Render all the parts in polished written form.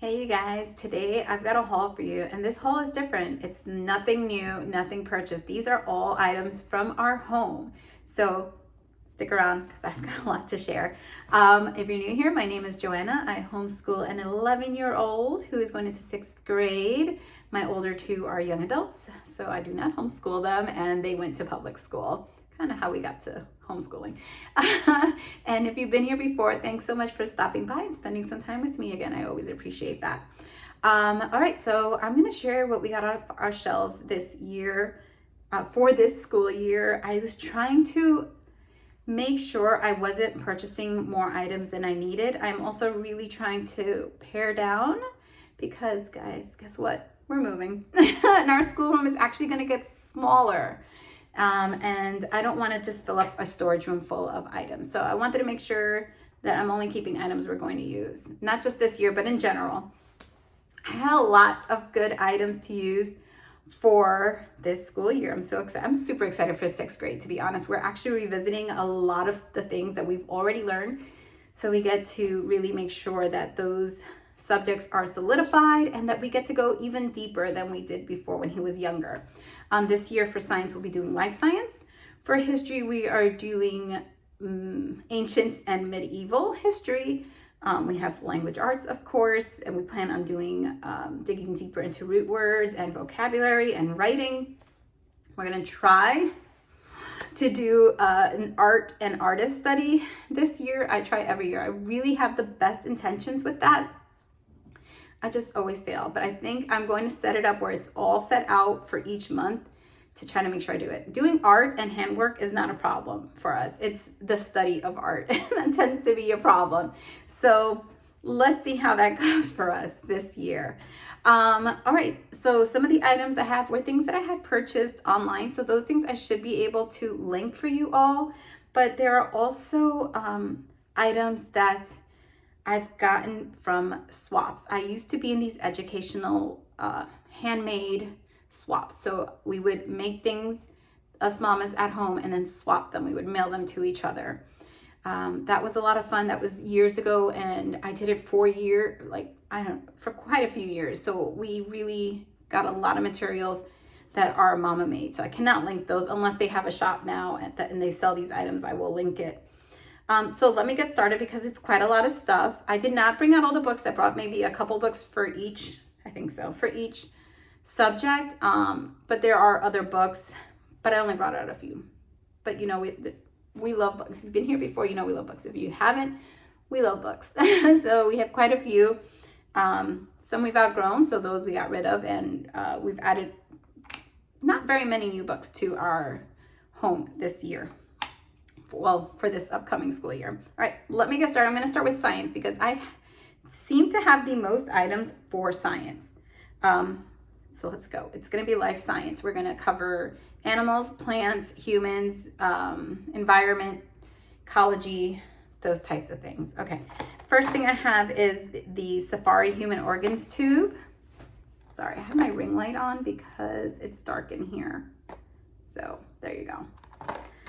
Hey you guys, today I've got a haul for you, and this haul is different. It's nothing new, nothing purchased. These are all items from our home. So stick around because I've got a lot to share. If you're new here, my name is Joanna. I homeschool an 11-year-old who is going into 6th grade. My older two are young adults, so I do not homeschool them, and they went to public school. Kind of how we got to homeschooling. And if you've been here before, thanks so much for stopping by and spending some time with me again. I always appreciate that. All right, so I'm going to share what we got off our shelves this year for this school year. I was trying to make sure I wasn't purchasing more items than I needed. I'm also really trying to pare down because, guys, guess what? We're moving. And our schoolroom is actually going to get smaller. And I don't want to just fill up a storage room full of items. So I wanted to make sure that I'm only keeping items we're going to use, not just this year, but in general. I had a lot of good items to use for this school year. I'm so excited. I'm super excited for 6th grade, to be honest. We're actually revisiting a lot of the things that we've already learned. So we get to really make sure that those subjects are solidified and that we get to go even deeper than we did before when he was younger. This year for science, we'll be doing life science. For history, we are doing ancient and medieval history. We have language arts, of course, and we plan on doing digging deeper into root words and vocabulary and writing. We're going to try to do an art and artist study this year. I try every year. I really have the best intentions with that. I just always fail, but I think I'm going to set it up where it's all set out for each month to try to make sure I do it. Doing art and handwork is not a problem for us. It's the study of art that tends to be a problem. So let's see how that goes for us this year. All right, so some of the items I have were things that I had purchased online. So those things I should be able to link for you all, but there are also items that I've gotten from swaps. I used to be in these educational handmade swaps. So we would make things, us mamas at home, and then swap them. We would mail them to each other. That was a lot of fun. That was years ago, and I did it for quite a few years. So we really got a lot of materials that are mama made. So I cannot link those unless they have a shop now and they sell these items. I will link it. So let me get started because it's quite a lot of stuff. I did not bring out all the books. I brought maybe a couple books for each, I think so, for each subject. But there are other books, but I only brought out a few. But you know, we love books. If you've been here before, you know we love books. If you haven't, we love books. So we have quite a few. Some we've outgrown, so those we got rid of, and we've added not very many new books to our home this year. Well, for this upcoming school year. All right, let me get started. I'm going to start with science because I seem to have the most items for science. So let's go. It's going to be life science. We're going to cover animals, plants, humans, environment, ecology, those types of things. Okay, first thing I have is the Safari Human Organs Tube. Sorry, I have my ring light on because it's dark in here. So there you go.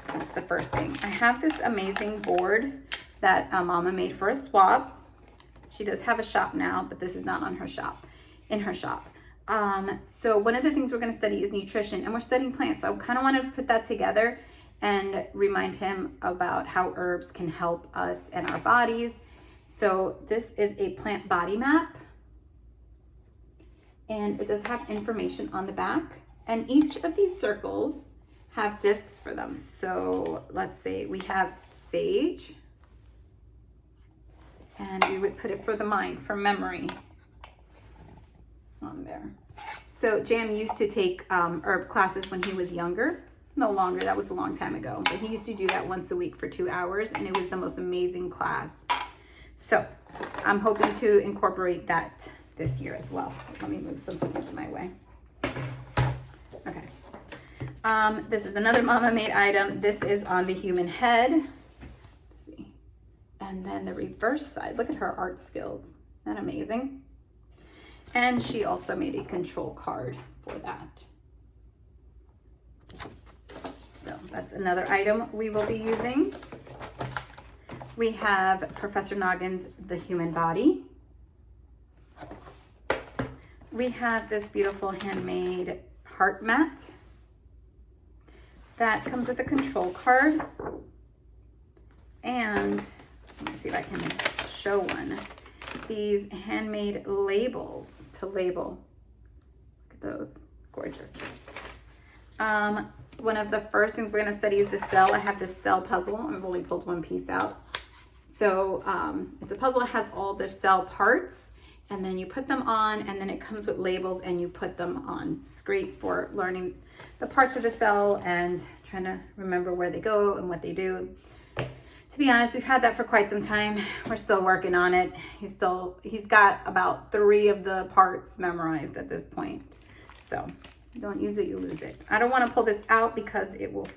That's the first thing. I have this amazing board that Mama made for a swap. She does have a shop now, but this is not on her shop, in her shop. So one of the things we're going to study is nutrition, and we're studying plants. So I kind of want to put that together and remind him about how herbs can help us and our bodies. So this is a plant body map. And it does have information on the back. And each of these circles have discs for them. So let's say we have sage. And we would put it for the mind, for memory on there. So Jam used to take herb classes when he was younger. No longer, that was a long time ago. But he used to do that once a week for 2 hours, and it was the most amazing class. So I'm hoping to incorporate that this year as well. Let me move some things my way. Okay. This is another Mama made item. This is on the human head. Let's see. And then the reverse side. Look at her art skills. Isn't that amazing? And she also made a control card for that. So that's another item we will be using. We have Professor Noggins, the human body. We have this beautiful handmade heart mat that comes with a control card. And let me see if I can show one. These handmade labels to label. Look at those, gorgeous. One of the first things we're going to study is the cell. I have this cell puzzle. I've only pulled one piece out. So it's a puzzle that has all the cell parts, and then you put them on, and then it comes with labels, and you put them on. It's great for learning the parts of the cell and trying to remember where they go and what they do. To be honest, we've had that for quite some time. We're still working on it. He's got about 3 of the parts memorized at this point. So don't use it, you lose it. I don't want to pull this out because it will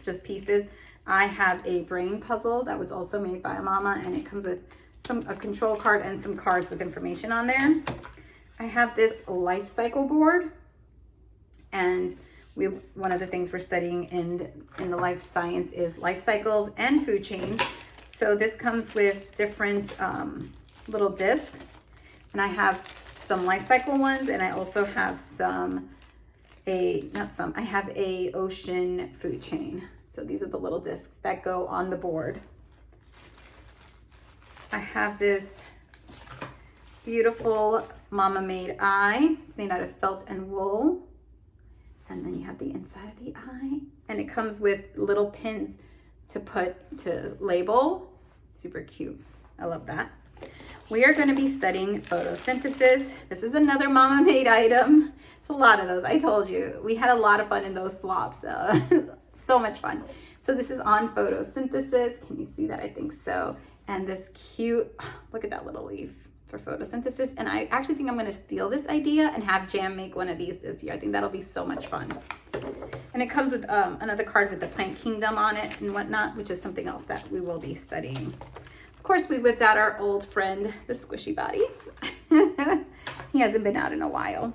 just pieces. I have a brain puzzle that was also made by a mama, and it comes with a control card and some cards with information on there. I have this life cycle board, and one of the things we're studying in the life science is life cycles and food chains. So this comes with different little discs, and I have some life cycle ones, and I also have I have a ocean food chain. So these are the little discs that go on the board. I have this beautiful Mama made eye. It's made out of felt and wool. And then you have the inside of the eye. And it comes with little pins to label. Super cute. I love that. We are going to be studying photosynthesis. This is another Mama made item. It's a lot of those. I told you, we had a lot of fun in those swaps. So much fun. So this is on photosynthesis. Can you see that? I think so. And this cute, look at that little leaf for photosynthesis. And I actually think I'm going to steal this idea and have Jam make one of these this year. I think that'll be so much fun. And it comes with another card with the plant kingdom on it and whatnot, which is something else that we will be studying. Of course, we whipped out our old friend, the squishy body. He hasn't been out in a while.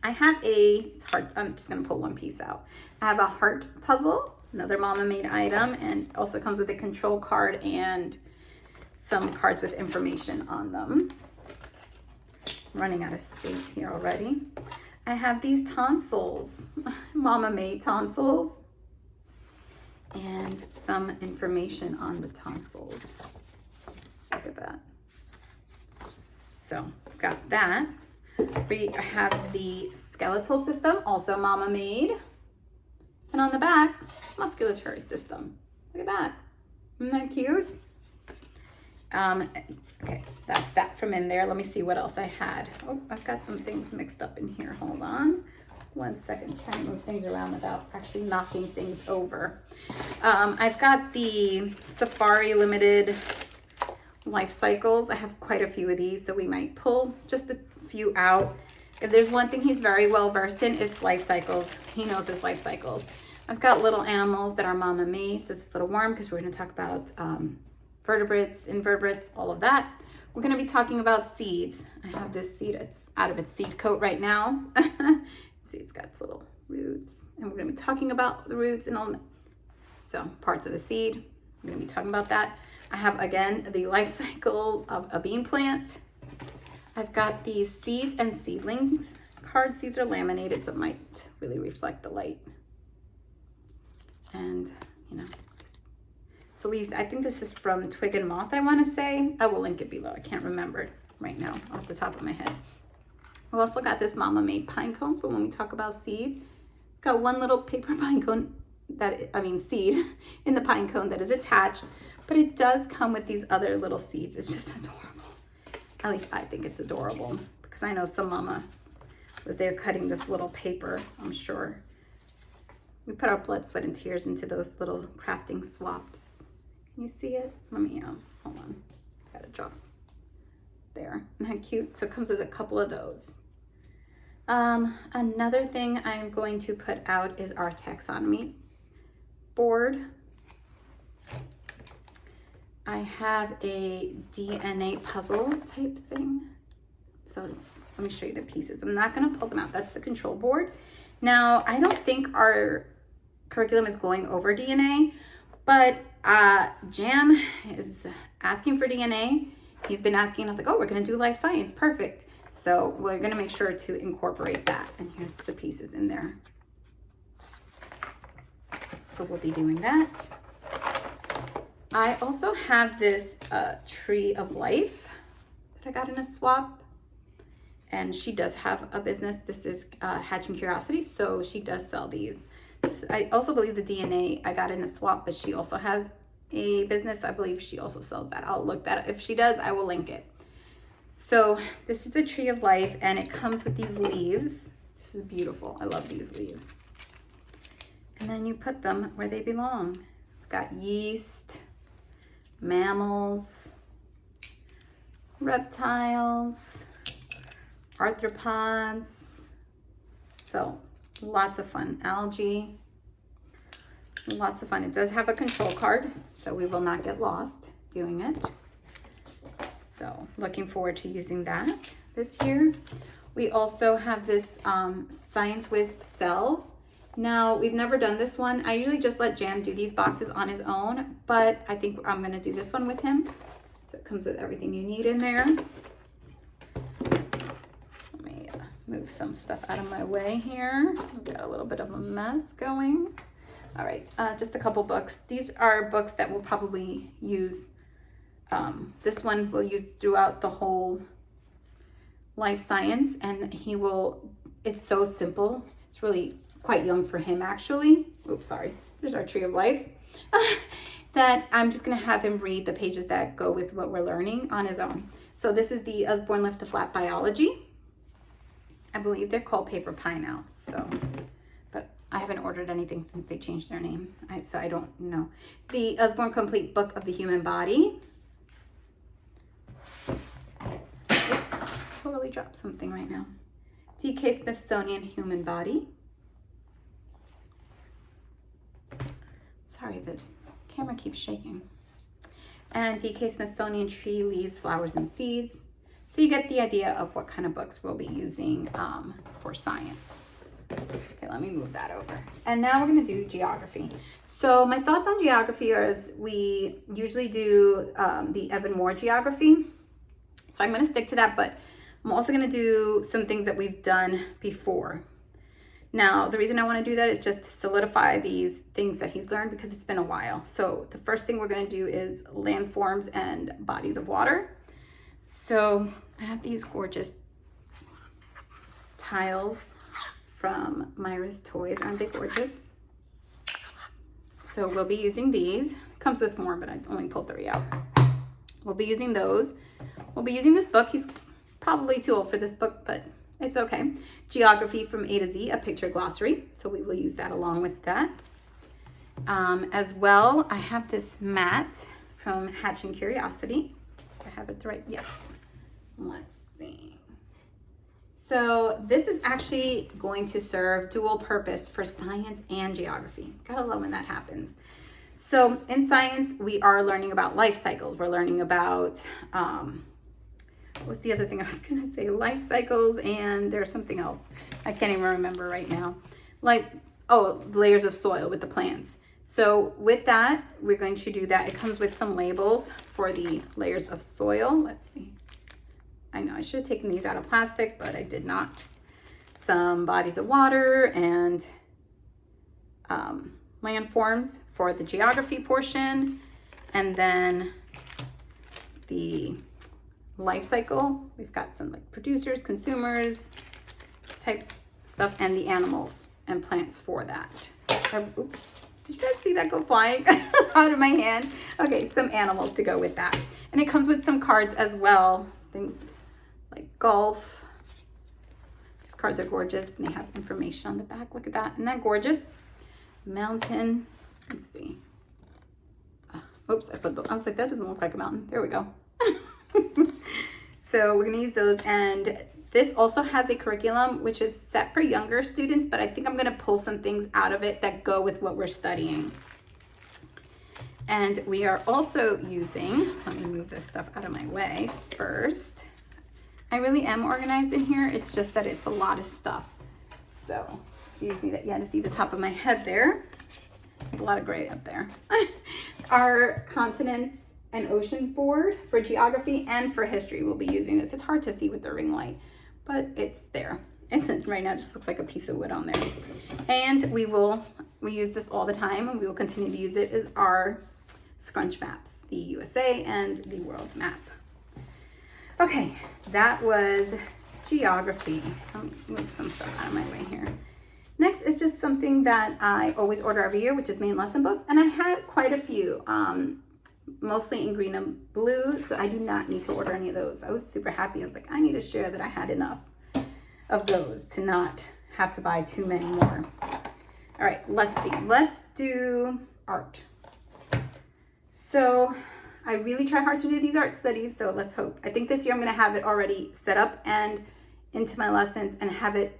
I have it's hard, I'm just going to pull one piece out. I have a heart puzzle, another Mama made item, and also comes with a control card and some cards with information on them. I'm running out of space here already. I have these tonsils, Mama made tonsils, and some information on the tonsils. Look at that. So got that. We have the skeletal system, also Mama made. And on the back, musculatory system. Look at that. Isn't that cute? Okay, that's that from in there. Let me see what else I had. Oh, I've got some things mixed up in here. Hold on. 1 second. Trying to move things around without actually knocking things over. I've got the Safari Limited life cycles. I have quite a few of these, so we might pull just a few out. If there's one thing he's very well versed in, it's life cycles. He knows his life cycles. I've got little animals that are Mama made, so it's a little warm because we're going to talk about vertebrates, invertebrates, all of that. We're going to be talking about seeds. I have this seed. It's out of its seed coat right now. See, it's got its little roots, and we're going to be talking about the roots and all. So parts of the seed. We're going to be talking about that. I have again the life cycle of a bean plant. I've got these seeds and seedlings cards. These are laminated, so it might really reflect the light. And, you know, so I think this is from Twig and Moth, I want to say. I will link it below. I can't remember it right now off the top of my head. We also got this Mama Made pine cone for when we talk about seeds. It's got one little paper pine cone seed in the pine cone that is attached, but it does come with these other little seeds. It's just adorable. At least I think it's adorable because I know some mama was there cutting this little paper, I'm sure. We put our blood, sweat, and tears into those little crafting swaps. Can you see it? Let me, hold on. Gotta drop there. Isn't that cute? So it comes with a couple of those. Another thing I'm going to put out is our taxonomy board. I have a DNA puzzle type thing. So let me show you the pieces. I'm not going to pull them out. That's the control board. Now, I don't think our curriculum is going over DNA, but Jam is asking for DNA. He's been asking, I was like, oh, we're going to do life science. Perfect. So we're going to make sure to incorporate that. And here's the pieces in there. So we'll be doing that. I also have this tree of life that I got in a swap. And she does have a business. This is Hatching Curiosity. So she does sell these. So I also believe the DNA I got in a swap, but she also has a business. So I believe she also sells that. I'll look that up. If she does, I will link it. So this is the tree of life, and it comes with these leaves. This is beautiful. I love these leaves. And then you put them where they belong. We've got yeast, mammals, reptiles, arthropods. So lots of fun. Algae, lots of fun. It does have a control card, so we will not get lost doing it. So looking forward to using that this year. We also have this Science Whiz cells. Now, we've never done this one. I usually just let Jan do these boxes on his own, but I think I'm gonna do this one with him. So it comes with everything you need in there. Let me move some stuff out of my way here. We've got a little bit of a mess going. All right, just a couple books. These are books that we'll probably use. This one we'll use throughout the whole life science, and it's so simple. It's really quite young for him, actually. Oops, sorry. There's our tree of life. That I'm just gonna have him read the pages that go with what we're learning on his own. So this is the Usborne Lift to Flat Biology. I believe they're called Paper Pie now, so, but I haven't ordered anything since they changed their name, so I don't know. The Usborne Complete Book of the Human Body. Oops, totally dropped something right now. D.K. Smithsonian Human Body. Sorry, the camera keeps shaking. And D.K. Smithsonian Tree, Leaves, Flowers, and Seeds. So you get the idea of what kind of books we'll be using for science. Okay, let me move that over. And now we're gonna do geography. So my thoughts on geography is we usually do the Evan Moore geography. So I'm gonna stick to that, but I'm also gonna do some things that we've done before. Now, the reason I wanna do that is just to solidify these things that he's learned because it's been a while. So the first thing we're gonna do is landforms and bodies of water. So I have these gorgeous tiles from Mirustoys. Aren't they gorgeous? So we'll be using these. Comes with more, but I only pulled 3 out. We'll be using those. We'll be using this book. He's probably too old for this book, but it's okay. Geography from A to Z, a picture glossary. So we will use that along with that. As well, I have this mat from Hatching Curiosity. I have it right, yes. Let's see. So this is actually going to serve dual purpose for science and geography. Gotta love when that happens. So in science, we are learning about life cycles. We're learning about, what's the other thing I was gonna say? Life cycles, and there's something else. I can't even remember right now. Layers of soil with the plants. So with that, we're going to do that. It comes with some labels for the layers of soil. Let's see. I know I should have taken these out of plastic, but I did not. Some bodies of water and landforms for the geography portion. And then the life cycle. We've got some like producers, consumers, types stuff, and the animals and plants for that. Oops, did you guys see that go flying out of my hand? Okay, some animals to go with that. And it comes with some cards as well. Things like golf. These cards are gorgeous and they have information on the back. Look at that. Isn't that gorgeous? Mountain. Let's see. Oops, I was like, that doesn't look like a mountain. There we go. So we're gonna use those, and this also has a curriculum which is set for younger students, but I think I'm gonna pull some things out of it that go with what we're studying. And we are also using, let me move this stuff out of my way first. I really am organized in here. It's just that it's a lot of stuff. So excuse me that you had to see the top of my head there. A lot of gray up there. Our continents and oceans board for geography and for history. We'll be using this. It's hard to see with the ring light, but it's there. It's right now, it just looks like a piece of wood on there. And we use this all the time, and we will continue to use it as our scrunch maps, the USA and the world map. Okay, that was geography. Let me move some stuff out of my way here. Next is just something that I always order every year, which is main lesson books. And I had quite a few, mostly in green and blue, so I do not need to order any of those. I was super happy. I was like, I need to share that I had enough of those to not have to buy too many more. All right, let's see. Let's do art. So I really try hard to do these art studies, so let's hope. I think this year I'm gonna have it already set up and into my lessons and have it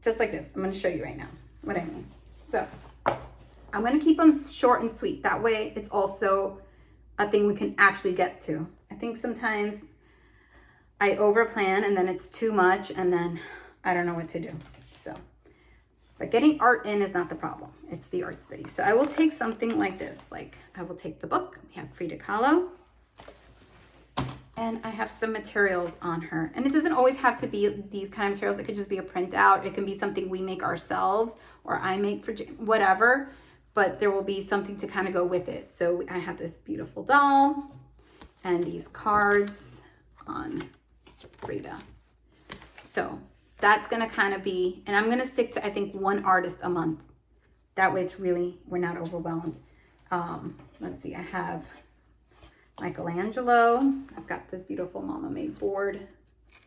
just like this. I'm gonna show you right now what I mean. So I'm gonna keep them short and sweet. That way it's also a thing we can actually get to. I think sometimes I overplan and then it's too much and then I don't know what to do. So, but getting art in is not the problem. It's the art study. So I will take something like this. Like I will take the book. We have Frida Kahlo. And I have some materials on her. And it doesn't always have to be these kind of materials. It could just be a printout. It can be something we make ourselves or I make for whatever. But there will be something to kind of go with it. So I have this beautiful doll and these cards on Frida. So that's gonna kind of be, and I'm gonna stick to, I think, one artist a month. That way it's really, we're not overwhelmed. Let's see, I have Michelangelo. I've got this beautiful Mama made board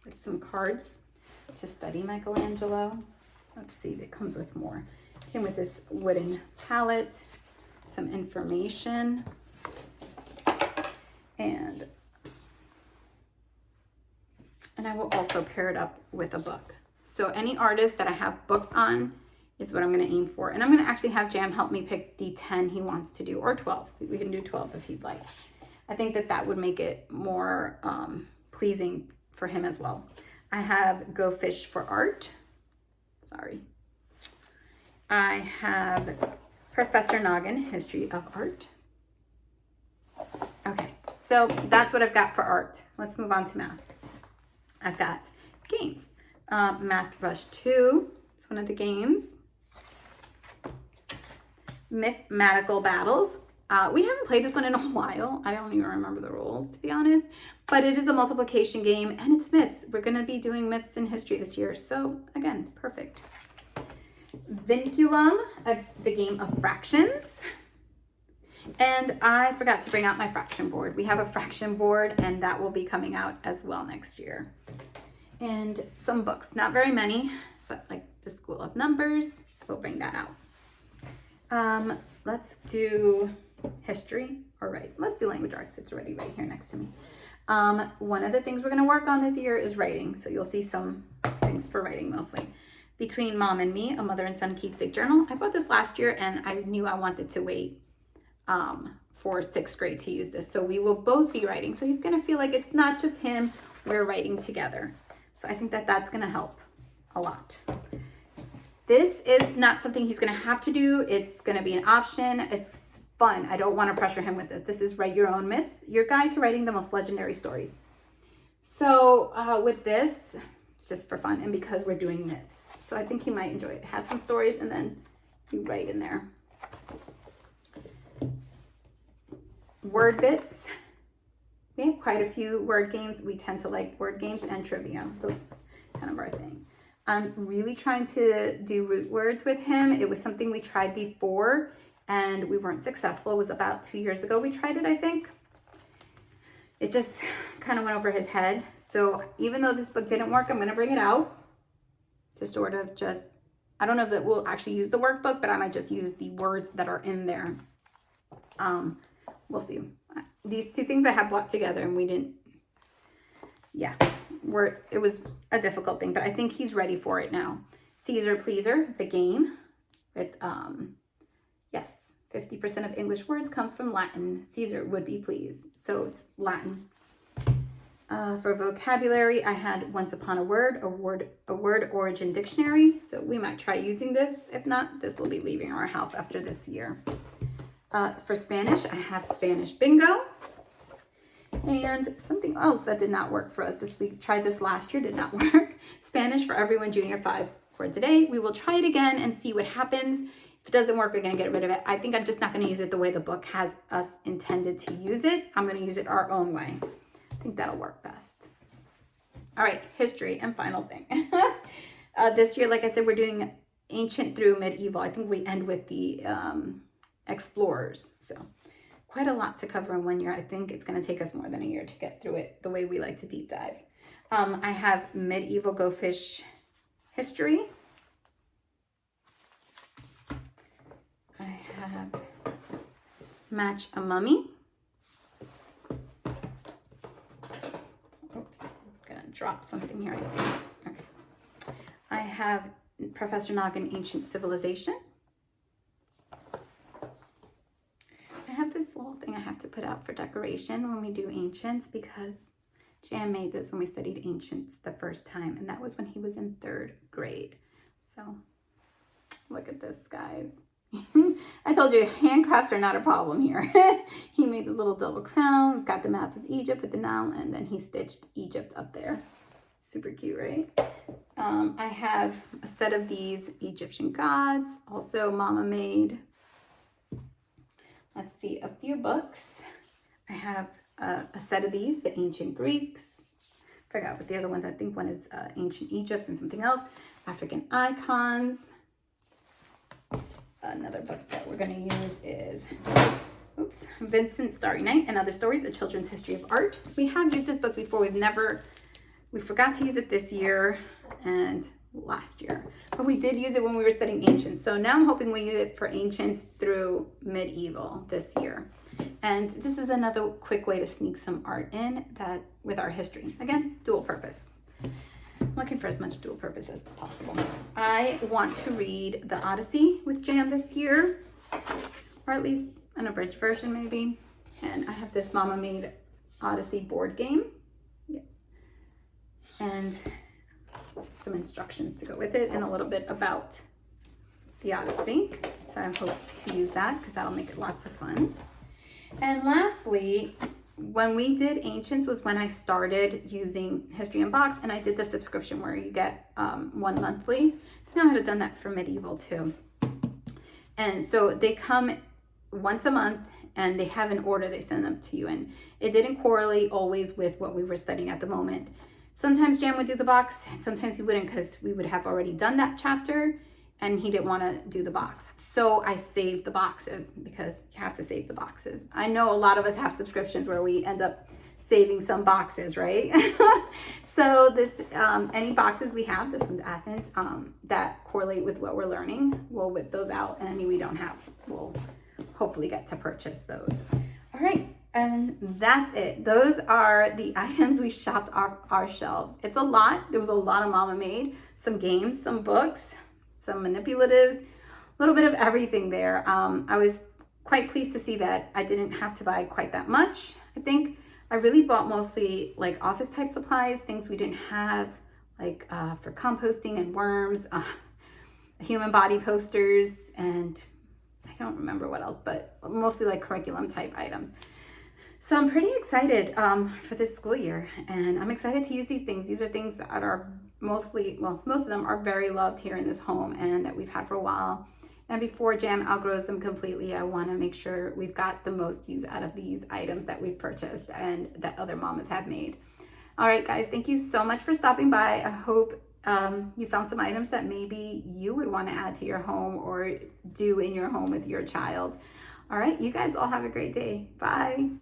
with some cards to study Michelangelo. Let's see, it comes with more. Came with this wooden palette, some information, and I will also pair it up with a book. So any artist that I have books on is what I'm going to aim for. And I'm going to actually have Jam help me pick the 10 he wants to do, or 12. We can do 12 if he'd like. I think that that would make it more pleasing for him as well. I have Go Fish for Art. Sorry. I have Professor Noggin, History of Art. Okay, so that's what I've got for art. Let's move on to math. I've got games. Math Rush 2, it's one of the games. Mathematical Battles. We haven't played this one in a while. I don't even remember the rules, to be honest. But it is a multiplication game, and it's myths. We're going to be doing myths in history this year. So, again, perfect. Vinculum, the game of fractions. And I forgot to bring out my fraction board. We have a fraction board, and that will be coming out as well next year. And some books, not very many, but like the School of Numbers, we'll bring that out. Let's do history. All right, let's do language arts. It's already right here next to me. One of the things we're going to work on this year is writing. So you'll see some things for writing mostly. Between Mom and Me, a mother and son keepsake journal. I bought this last year and I knew I wanted to wait for 6th grade to use this. So we will both be writing. So he's going to feel like it's not just him, we're writing together. So I think that that's going to help a lot. This is not something he's going to have to do. It's going to be an option. It's fun. I don't want to pressure him with this. This is Write Your Own Myths. Your guide to writing the most legendary stories. So with this, it's just for fun and because we're doing myths. So I think he might enjoy it. It has some stories and then you write in there. Word bits. We have quite a few word games. We tend to like word games and trivia. Those kind of our thing. I'm really trying to do root words with him. It was something we tried before and we weren't successful. It was about 2 years ago we tried it, I think. It just kind of went over his head. So even though this book didn't work, I'm going to bring it out to sort of just, I don't know if we'll actually use the workbook, but I might just use the words that are in there. We'll see. These two things I have bought together and we didn't, yeah, it was a difficult thing, but I think he's ready for it now. Caesar Pleaser, it's a game with, yes, 50% of English words come from Latin. Caesar would be pleased. So it's Latin. For vocabulary, I had Once Upon a Word origin dictionary. So we might try using this. If not, this will be leaving our house after this year. For Spanish, I have Spanish Bingo. And something else that did not work for us this week. Tried this last year, did not work. Spanish for Everyone Junior 5 for today. We will try it again and see what happens. If it doesn't work, we're going to get rid of it. I think I'm just not going to use it the way the book has us intended to use it. I'm going to use it our own way. I think that'll work best. All right, history and final thing. This year, like I said, we're doing ancient through medieval. I think we end with the explorers. So quite a lot to cover in 1 year. I think it's going to take us more than a year to get through it the way we like to deep dive. I have medieval Go Fish history. I have Match a Mummy. Oops, I'm going to drop something here. Okay. I have Professor Noggin, Ancient Civilization. I have this little thing I have to put out for decoration when we do ancients because Jan made this when we studied ancients the first time, and that was when he was in 3rd grade. So look at this, guys. I told you handcrafts are not a problem here. He made this little double crown. We've got the map of Egypt with the Nile, and then he stitched Egypt up there. Super cute, right? I have a set of these Egyptian gods, also Mama made. Let's see, a few books. I have a set of these, the Ancient Greeks. Forgot what the other ones. I think one is Ancient Egypt and something else. African Icons. Another book that we're going to use is, oops, Vincent Starry Night and Other Stories, A Children's History of Art. We have used this book before. We forgot to use it this year and last year, but we did use it when we were studying ancients. So now I'm hoping we use it for ancients through medieval this year. And this is another quick way to sneak some art in that with our history. Again, dual purpose. I'm looking for as much dual purpose as possible. I want to read the Odyssey with Jan this year, or at least an abridged version maybe. And I have this Mama made Odyssey board game. Yes. And some instructions to go with it and a little bit about the Odyssey. So I hope to use that because that'll make it lots of fun. And lastly, when we did ancients was when I started using History in Box, and I did the subscription where you get 1 monthly. Now I had done that for medieval too. And so they come once a month and they have an order, they send them to you. And it didn't correlate always with what we were studying at the moment. Sometimes Jan would do the box, sometimes he wouldn't because we would have already done that chapter and he didn't want to do the box. So I saved the boxes because you have to save the boxes. I know a lot of us have subscriptions where we end up saving some boxes, right? So this, any boxes we have, this one's Athens, that correlate with what we're learning, we'll whip those out, and any we don't have, we'll hopefully get to purchase those. All right, and that's it. Those are the items we shopped off our shelves. It's a lot. There was a lot of Mama made, some games, some books, some manipulatives, a little bit of everything there. I was quite pleased to see that I didn't have to buy quite that much. I think I really bought mostly like office type supplies, things we didn't have, like for composting and worms, human body posters, and I don't remember what else, but mostly like curriculum type items. So I'm pretty excited for this school year, and I'm excited to use these things. These are things that are mostly, well, most of them are very loved here in this home and that we've had for a while. And before Jam outgrows them completely, I want to make sure we've got the most use out of these items that we've purchased and that other mamas have made. All right, guys, thank you so much for stopping by. I hope you found some items that maybe you would want to add to your home or do in your home with your child. All right, you guys all have a great day. Bye.